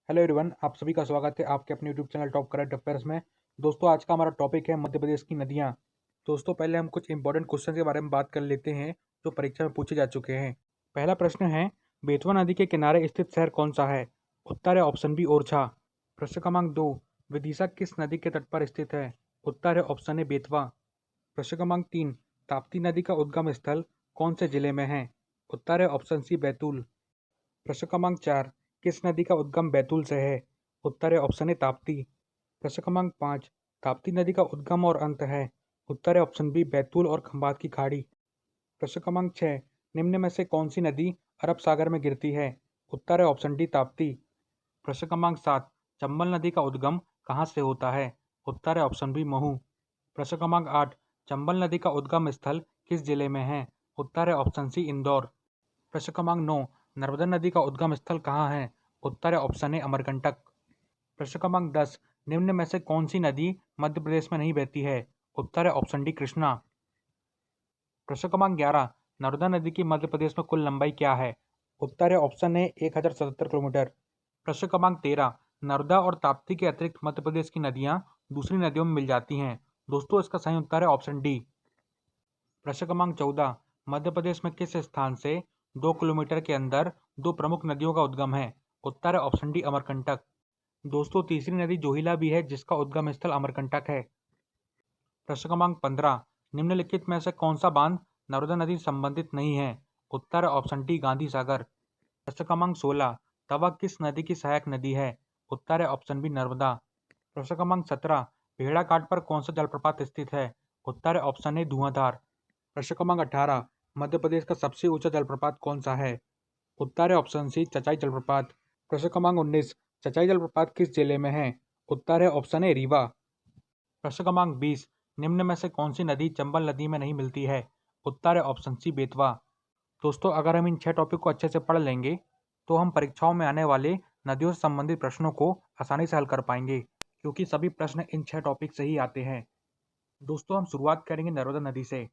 Hello everyone, आप सभी का स्वागत है आपके अपने YouTube channel top current affairs में। दोस्तों, आज का हमारा टॉपिक है मध्य प्रदेश की नदियाँ। दोस्तों, पहले हम कुछ इंपॉर्टेंट क्वेश्चन के बारे में बात कर लेते हैं जो परीक्षा में पूछे जा चुके हैं। पहला प्रश्न है, बेतवा नदी के किनारे स्थित शहर कौन सा है? उत्तर है ऑप्शन बी ओरछा। प्रश्न क्रमांक 2, विदिशा किस नदी के तट पर स्थित है? उत्तर है ऑप्शन ए बेतवा। प्रश्न क्रमांक 3, ताप्ती नदी का उद्गम स्थल कौन से जिले में है? उत्तर है ऑप्शन सी बैतूल। प्रश्न क्रमांक 4, किस नदी का उद्गम बैतूल से है? उत्तर है ऑप्शन ए ताप्ती। प्रश्न क्रमांक 5, ताप्ती नदी का उद्गम और अंत है? उत्तर है ऑप्शन बी बैतूल और खंबात की खाड़ी। प्रश्न क्रमांक 6, निम्न में से कौन सी नदी अरब सागर में गिरती है? उत्तर है ऑप्शन डी ताप्ती। प्रश्न क्रमांक 7, चंबल नदी का उद्गम कहाँ से होता है? उत्तर है ऑप्शन बी महू। प्रश्न क्रमांक 8, चंबल नदी का उद्गम स्थल किस जिले में है? उत्तर है ऑप्शन सी इंदौर। प्रश्न क्रमांक 9, नर्मदा नदी का उद्गम स्थल कहाँ है? उत्तर है ऑप्शन ए अमरकंटक। प्रश्न क्रमांक 10, निम्न में से कौन सी नदी मध्य प्रदेश में नहीं बहती है? उत्तर है ऑप्शन डी कृष्णा। प्रश्न क्रमांक 11, नर्मदा नदी की मध्य प्रदेश में कुल लंबाई क्या है? उत्तर है ऑप्शन ए 1077 किलोमीटर। प्रश्न क्रमांक 13, नर्मदा और ताप्ती के अतिरिक्त मध्य प्रदेश की नदियां दूसरी नदियों में मिल जाती हैं। दोस्तों, इसका सही उत्तर है ऑप्शन डी। प्रश्न क्रमांक 14, मध्य प्रदेश में किस स्थान से 2 किलोमीटर के अंदर दो प्रमुख नदियों का उद्गम है? उत्तर है ऑप्शन डी अमरकंटक। दोस्तों, तीसरी नदी जोहिला भी है जिसका उद्गम स्थल अमरकंटक है। प्रश्न क्रमांक 15, निम्नलिखित में से कौन सा बांध नर्मदा नदी से संबंधित नहीं है? उत्तर है ऑप्शन डी गांधी सागर। प्रश्न क्रमांक 16, तवा किस नदी की सहायक नदी है? उत्तर है ऑप्शन बी नर्मदा। प्रश्न क्रमांक 17, भेड़ा घाट पर कौन सा जलप्रपात स्थित है? उत्तर है ऑप्शन ए धुआंधार। प्रश्न क्रमांक 18, मध्य प्रदेश का सबसे ऊंचा जलप्रपात कौन सा है? उत्तर है ऑप्शन सी चचाई जलप्रपात। प्रश्न क्रमांक 19, चचाई जलप्रपात किस जिले में है? उत्तर है ऑप्शन ए रीवा। प्रश्न क्रमांक 20, निम्न में से कौन सी नदी चंबल नदी में नहीं मिलती है? उत्तर है ऑप्शन सी बेतवा। दोस्तों, अगर हम इन 6 टॉपिक को अच्छे से पढ़ लेंगे तो हम परीक्षाओं में आने वाले नदियों से संबंधित प्रश्नों को आसानी से हल कर पाएंगे, क्योंकि सभी प्रश्न इन 6 टॉपिक से ही आते हैं। दोस्तों, हम शुरुआत करेंगे नर्मदा नदी से।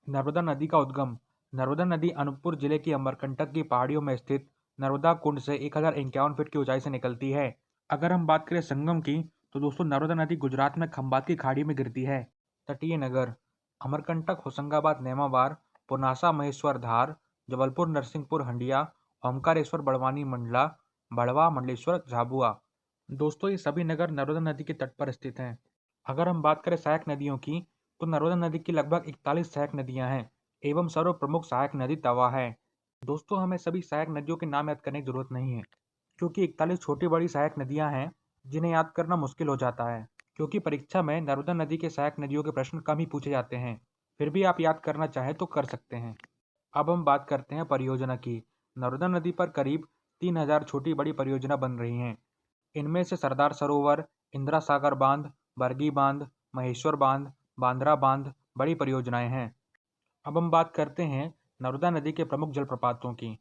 नर्मदा नदी का उद्गम। नर्मदा नदी अनूपपुर जिले की अमरकंटक की पहाड़ियों में स्थित नर्मदा कुंड से 1051 फीट की ऊंचाई से निकलती है। अगर हम बात करें संगम की, तो दोस्तों नर्मदा नदी गुजरात में खंबात की खाड़ी में गिरती है। तटीय नगर। अमरकंटक, होशंगाबाद, नेमावार, पुनासा, महेश्वर धार, जबलपुर, नरसिंहपुर, हंडिया, ओमकारेश्वर, बड़वानी, मंडला, बड़वा, मंडलेश्वर, झाबुआ। दोस्तों, ये सभी नगर नर्मदा नदी के तट पर स्थित हैं। अगर हम बात करें सहायक नदियों की, तो नर्मदा नदी की लगभग 41 सहायक नदियां हैं एवं सर्व प्रमुख सहायक नदी तवा है। दोस्तों, हमें सभी सहायक नदियों के नाम याद करने की जरूरत नहीं है, क्योंकि 41 छोटी बड़ी सहायक नदियां हैं जिन्हें याद करना मुश्किल हो जाता है, क्योंकि परीक्षा में नर्मदा नदी के सहायक नदियों के प्रश्न कम ही पूछे जाते हैं। फिर भी आप याद करना चाहें तो कर सकते हैं। अब हम बात करते हैं परियोजना की। नर्मदा नदी पर करीब 3000 छोटी बड़ी परियोजना बन रही हैं। इनमें से सरदार सरोवर, इंदिरा सागर बांध, बरगी बांध, महेश्वर बांध, बांद्रा बांध बड़ी परियोजनाएं हैं। अब हम बात करते हैं नर्मदा नदी के प्रमुख जलप्रपातों की।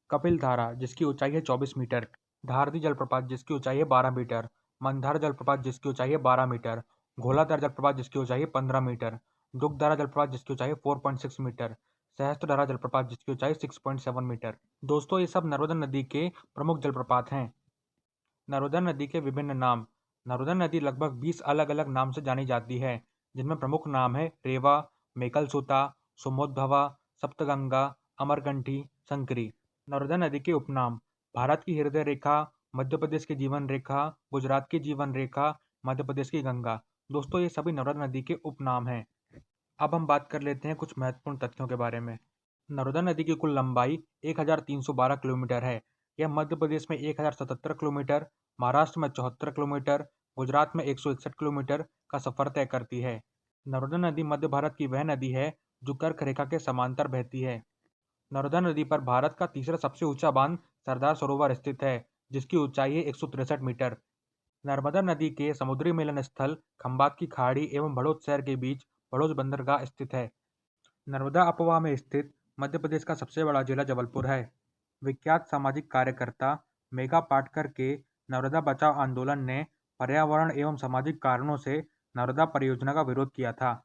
कपिल धारा, जिसकी ऊंचाई है 24 मीटर। धारदी जलप्रपात, जिसकी ऊंचाई है 12 मीटर। मंदार जलप्रपात, जिसकी ऊंचाई है 12 मीटर। घोलाधार जलप्रपात, जिसकी ऊंचाई है 15 मीटर। दुग्धारा जलप्रपात, जिसकी ऊंचाई है 4.6 मीटर। सहस्त्रधारा जलप्रपात, जिसकी ऊंचाई 6.7 मीटर। दोस्तों, ये सब नर्मदा नदी के प्रमुख जलप्रपात हैं। नर्मदा नदी के विभिन्न नाम। नर्मदा नदी लगभग 20 अलग अलग नाम से जानी जाती है, जिनमें प्रमुख नाम है रेवा, मेकलसुता, सुमोद्भवा, सप्तगंगा, अमरकंठी, संकरी। नर्मदा नदी के उपनाम। भारत की हृदय रेखा, मध्य प्रदेश की जीवन रेखा, गुजरात की जीवन रेखा, मध्य प्रदेश की गंगा। दोस्तों, ये सभी नर्मदा नदी के उपनाम हैं। अब हम बात कर लेते हैं कुछ महत्वपूर्ण तथ्यों के बारे में। नर्मदा नदी की कुल लंबाई 1312 किलोमीटर है। यह मध्य प्रदेश में 1077 किलोमीटर, महाराष्ट्र में 74 किलोमीटर, गुजरात में 161 किलोमीटर का सफर तय करती है। नर्मदा नदी मध्य भारत की वह नदी है जो कर्क रेखा के समांतर बहती है। नर्मदा नदी पर भारत का तीसरा सबसे ऊंचा बांध सरदार सरोवर स्थित है, जिसकी ऊंचाई है 163 मीटर। नर्मदा नदी के समुद्री मिलन स्थल खंबात की खाड़ी एवं भड़ोत शहर के बीच भड़ोत बंदरगाह स्थित है। नर्मदा अपवाह में स्थित मध्य प्रदेश का सबसे बड़ा जिला जबलपुर है। विख्यात सामाजिक कार्यकर्ता मेघा पाटकर के नर्मदा बचाओ आंदोलन ने पर्यावरण एवं सामाजिक कारणों से नर्मदा परियोजना का विरोध किया था।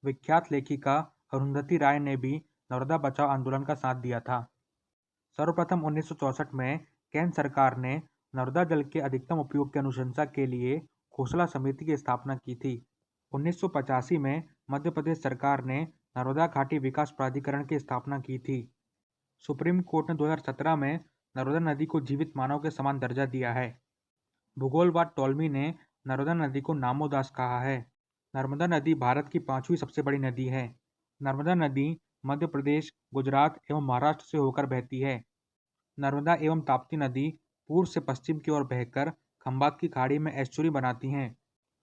विख्यात लेखिका अरुंधति राय ने भी नर्मदा बचाओ आंदोलन का साथ दिया था। सर्वप्रथम 1964 में केंद्र सरकार ने नर्मदा जल के अधिकतम उपयोग की अनुशंसा के लिए खोसला समिति की स्थापना की थी। 1985 में मध्य प्रदेश सरकार ने नर्मदा घाटी विकास प्राधिकरण की स्थापना की थी। सुप्रीम कोर्ट ने 2017 में नर्मदा नदी को जीवित मानव के समान दर्जा दिया है। भूगोलवाद टॉलमी ने नर्मदा नदी को नामोदास कहा है। नर्मदा नदी भारत की 5वीं सबसे बड़ी नदी है। नर्मदा नदी मध्य प्रदेश, गुजरात एवं महाराष्ट्र से होकर बहती है। नर्मदा एवं ताप्ती नदी पूर्व से पश्चिम की ओर बहकर खंबात की खाड़ी में एस्चुरी बनाती हैं।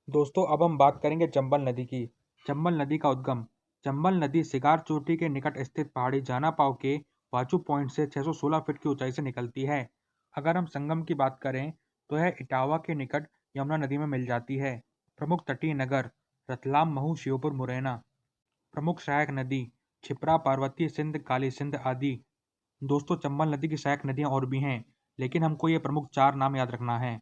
दोस्तों, अब हम बात करेंगे चंबल नदी की। चंबल नदी का उद्गम। चंबल नदी सिगार चोटी के निकट स्थित पहाड़ी जानापाव के वाचू पॉइंट से 616 फीट की ऊंचाई से निकलती है। अगर हम संगम की बात करें तो यह इटावा के निकट यमुना नदी में मिल जाती है। प्रमुख तटीय नगर रतलाम, महू, श्योपुर, मुरैना। प्रमुख सहायक नदी छिप्रा, पार्वती, सिंध, काली सिंध आदि। दोस्तों, चंबल नदी की सहायक नदियां और भी हैं, लेकिन हमको ये प्रमुख 4 नाम याद रखना है।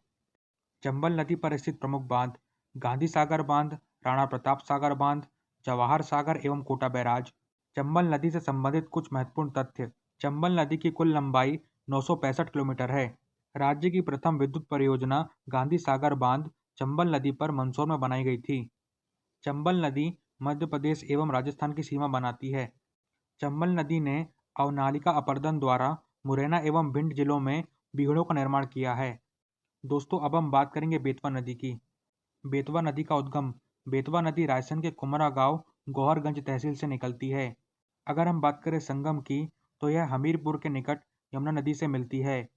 चंबल नदी पर स्थित प्रमुख बांध गांधी सागर बांध, राणा प्रताप सागर बांध, जवाहर सागर एवं कोटा बैराज। चंबल नदी से संबंधित कुछ महत्वपूर्ण तथ्य। चंबल नदी की कुल लंबाई 965 किलोमीटर है। राज्य की प्रथम विद्युत परियोजना गांधी सागर बांध चंबल नदी पर मंदसौर में बनाई गई थी। चंबल नदी मध्य प्रदेश एवं राजस्थान की सीमा बनाती है। चंबल नदी ने अवनालिका अपर्दन द्वारा मुरैना एवं भिंड जिलों में बीहड़ों का निर्माण किया है। दोस्तों, अब हम बात करेंगे बेतवा नदी की। बेतवा नदी का उद्गम। बेतवा नदी रायसेन के कुमरा गांव गौहरगंज तहसील से निकलती है। अगर हम बात करें संगम की तो यह हमीरपुर के निकट यमुना नदी से मिलती है।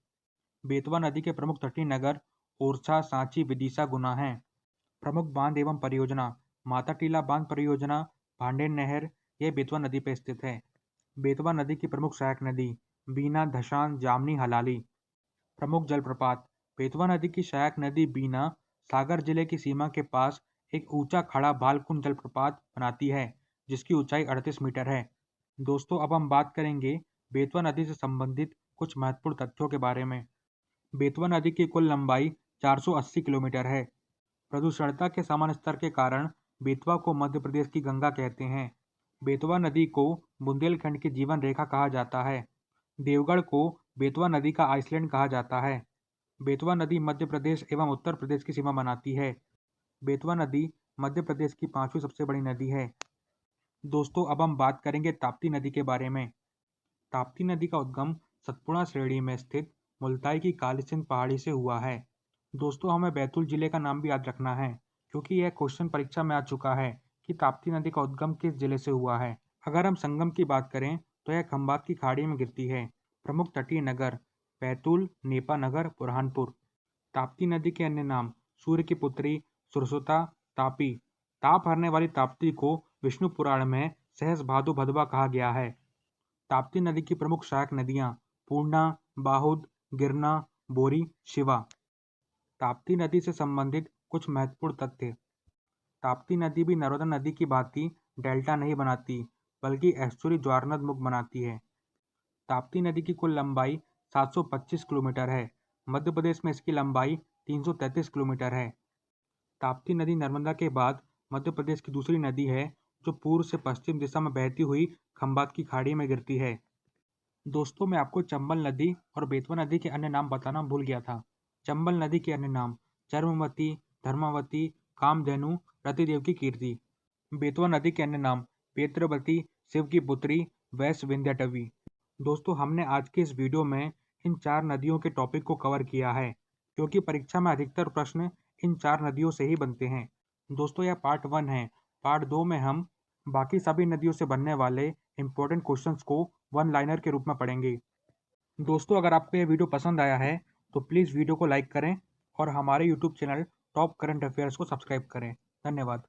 बेतवा नदी के प्रमुख तटीय नगर ओरछा, सांची, विदिशा, गुना हैं। प्रमुख बांध एवं परियोजना माता टीला बांध परियोजना, भांडेर नहर, यह बेतवा नदी पर स्थित है। बेतवा नदी की प्रमुख सहायक नदी बीना, धशान, जामनी, हलाली। प्रमुख जलप्रपात बेतवा नदी की सहायक नदी बीना सागर जिले की सीमा के पास एक ऊंचा खड़ा भालकुंड जलप्रपात बनाती है, जिसकी ऊंचाई 38 मीटर है। दोस्तों, अब हम बात करेंगे बेतवा नदी से संबंधित कुछ महत्वपूर्ण तथ्यों के बारे में। बेतवा नदी की कुल लंबाई 480 किलोमीटर है। प्रदूषणता के सामान्य स्तर के कारण बेतवा को मध्य प्रदेश की गंगा कहते हैं। बेतवा नदी को बुंदेलखंड की जीवन रेखा कहा जाता है। देवगढ़ को बेतवा नदी का आइसलैंड कहा जाता है। बेतवा नदी मध्य प्रदेश एवं उत्तर प्रदेश की सीमा बनाती है। बेतवा नदी मध्य प्रदेश की 5वीं सबसे बड़ी नदी है। दोस्तों, अब हम बात करेंगे ताप्ती नदी के बारे में। ताप्ती नदी का उद्गम सतपुड़ा श्रेणी में स्थित मुल्ताई की काली सिंध पहाड़ी से हुआ है। दोस्तों, हमें बैतूल जिले का नाम भी याद रखना है, क्योंकि यह क्वेश्चन परीक्षा में आ चुका है कि ताप्ती नदी का उद्गम किस जिले से हुआ है। अगर हम संगम की बात करें तो यह खंबात की खाड़ी में गिरती है। प्रमुख तटीय नगर बैतूल, नेपा नगर, बुरहानपुर। ताप्ती नदी के अन्य नाम सूर्य की पुत्री, सुरसुता, तापी। ताप हरने वाली ताप्ती को विष्णु पुराण में सहस भादु भदवा कहा गया है। ताप्ती नदी की प्रमुख सहायक नदियां पूर्णा, बाहुद, गिरना, बोरी, शिवा। ताप्ती नदी से संबंधित कुछ महत्वपूर्ण तथ्य। ताप्ती नदी भी नर्मदा नदी की भांति डेल्टा नहीं बनाती, बल्कि एस्चुरी ज्वारनद मुख बनाती है। ताप्ती नदी की कुल लंबाई 725 किलोमीटर है। मध्य प्रदेश में इसकी लंबाई 333 किलोमीटर है। ताप्ती नदी नर्मदा के बाद मध्य प्रदेश की दूसरी नदी है, जो पूर्व से पश्चिम दिशा में बहती हुई खंबात की खाड़ी में गिरती है। दोस्तों, मैं आपको चंबल नदी और बेतवा नदी के अन्य नाम बताना भूल गया था। चंबल नदी के अन्य नाम चर्मवती, धर्मावती, कामधेनु, रतिदेव की कीर्ति। बेतवा नदी के अन्य नाम पेत्रवती, शिव की पुत्री, वैश्य, विंध्याटवी। दोस्तों, हमने आज के इस वीडियो में इन 4 नदियों के टॉपिक को कवर किया है, क्योंकि परीक्षा में अधिकतर प्रश्न इन 4 नदियों से ही बनते हैं। दोस्तों, यह पार्ट 1 है। पार्ट 2 में हम बाकी सभी नदियों से बनने वाले इंपॉर्टेंट क्वेश्चंस को वन लाइनर के रूप में पढ़ेंगे। दोस्तों, अगर आपको यह वीडियो पसंद आया है तो प्लीज़ वीडियो को लाइक करें और हमारे YouTube channel top current affairs को सब्सक्राइब करें। धन्यवाद।